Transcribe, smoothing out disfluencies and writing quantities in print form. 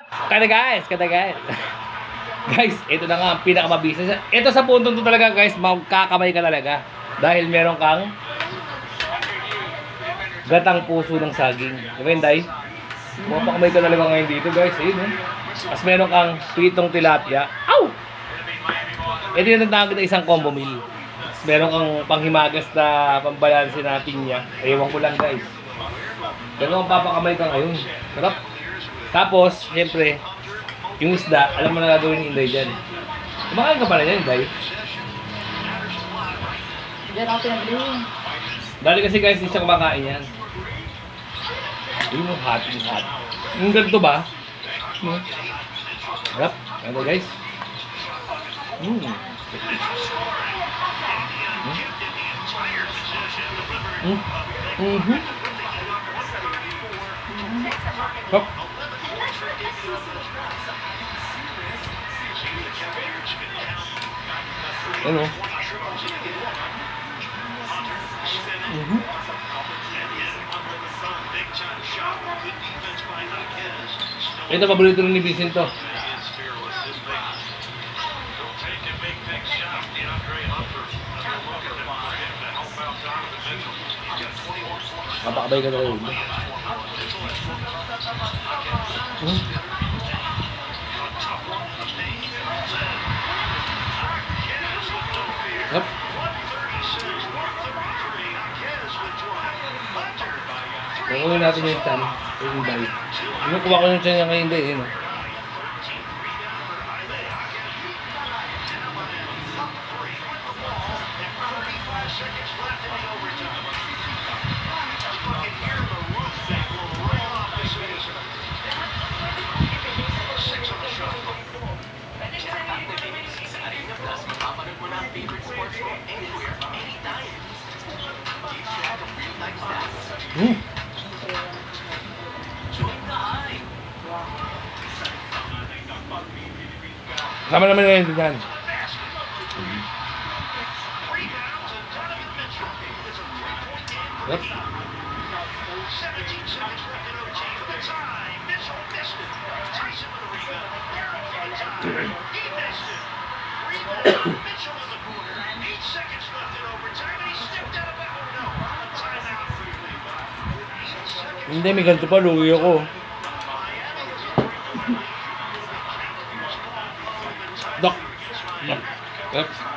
Kada guys. Guys, ito na nga ang pinakamabisa. Ito sa puntong to talaga guys, magkakamay ka talaga. Dahil meron kang gatang puso ng saging. Diba yun, Day? Mapakamay ka talaga ngayon dito guys. Ayun, eh. Tapos meron kang pitong tilapia. Ow! Ito yung nagtawag na isang combo meal. Tapos meron kang panghimagas na pambalansin na pinya. Ewan ko lang guys. Ganun ang papakamay ka ngayon. Sarap. Tapos, syempre, yung isda, alam mo na gagawin ni Inday dyan. Kumakain ka pala dyan, Inday. Diyan ako pinag-iwin. Dali kasi guys, hindi siya kumakain yan. Yun yung hot, yung hot. Yung ganito ba? Harap, ganito guys. Hop. Ano? Ito, paborito rin ni Vincent to. Mapakabay ka na rin. Yep. Kukunin natin yung chan. Yung bay. Kinukuha ko yung chan niya ngayon din. Yun. Sama naman ngayon dyan. Yep. Hindi, may ganito pa, lugi ako. Dok. Yep.